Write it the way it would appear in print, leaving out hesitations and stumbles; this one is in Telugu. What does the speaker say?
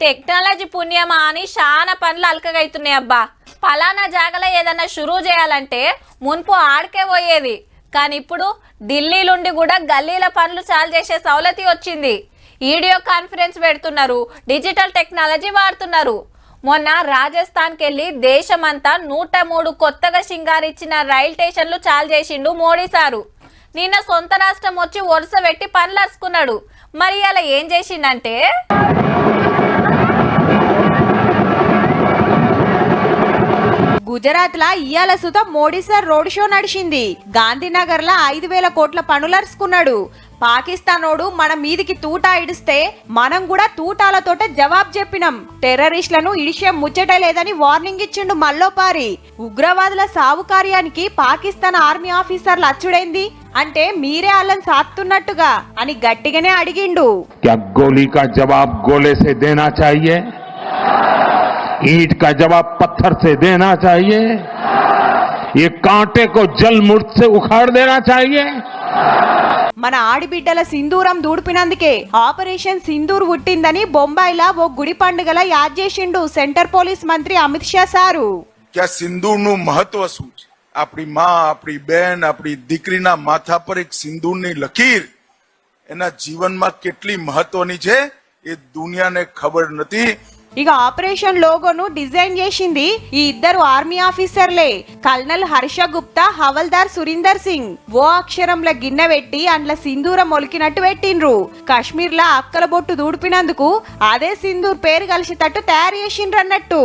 టెక్నాలజీ పుణ్యమా అని చాలా పనులు అల్కగైతున్నాయి అబ్బా. పలానా జాగలో ఏదన్నా షురూ చేయాలంటే మున్పు ఆడికే పోయేది, కానీ ఇప్పుడు ఢిల్లీలుండి కూడా గల్లీల పనులు చాలు చేసే సౌలతి వచ్చింది. వీడియో కాన్ఫరెన్స్ పెడుతున్నారు, డిజిటల్ టెక్నాలజీ వాడుతున్నారు. మొన్న రాజస్థాన్కి వెళ్ళి దేశమంతా 103 కొత్తగా సింగారిచ్చిన రైల్ స్టేషన్లు చాలు చేసిండు మోడీ సారు. నిన్న సొంత రాష్ట్రం వచ్చి వరుస పెట్టి పనులు అరుచుకున్నాడు. మరి అలా ఏం చేసిండంటే గుజరాత్ లా ఇయాల సుత మోడీ సార్ రోడ్ షో నడిచింది. గాంధీనగర్ లా 5,000 కోట్ల పనులరుచుకున్నాడు. పాకిస్తానోడు మన మీదికి తూటా ఇడిస్తే మనం కూడా తూటాలతోటే జవాబు చెప్పినాం. టెర్రరిస్టులను ఇడిసే ముచ్చట లేదని వార్నింగ్ ఇచ్చిండు మల్లోపారి. ఉగ్రవాదుల సావు కార్యానికి పాకిస్తాన్ ఆర్మీ ఆఫీసర్లు అచ్చుడైంది అంటే మీరే వాళ్ళని సాత్తున్నట్టుగా అని గట్టిగానే అడిగిండు. గోలీ కా జవాబ్ గోలే సే దేనా చాహియే, ईंट का जवाब पत्थर से देना चाहिए, ये कांटे को जल मुर्द से उखाड़ देना चाहिए. మన ఆడిబిడ్డల సింధూరం దూడిపినందుకే ఆపరేషన్ సింధూర్ పుట్టిందని బొంబాయిలా ఓ గుడి పండుగల యాద్ చేసిండు సెంటర్ పోలీస్ మంత్రి అమిత్ షా సారు. क्या सिंदूर નું મહત્વ શું છે? આપણી માં, આપણી બેન, આપણી દીકરીના માથા પર એક સિંદૂરની લકીર એના જીવનમાં કેટલી મહત્વની છે એ દુનિયાને ખબર નથી. ఇక ఆపరేషన్ లోగోను డిజైన్ చేసింది ఈ ఇద్దరు ఆర్మీ ఆఫీసర్లే, కల్నల్ హర్ష గుప్తా, హవల్దార్ సురీందర్ సింగ్. ఓ అక్షరంల గిన్నె పెట్టి అండ్ల సింధూరం ఒలికినట్టు పెట్టిండ్రు. కాశ్మీర్ లా అక్కల బొట్టు దూడిపినందుకు అదే సింధూర్ పేరు కలిసేటట్టు తయారు చేసిండ్రు అన్నట్టు.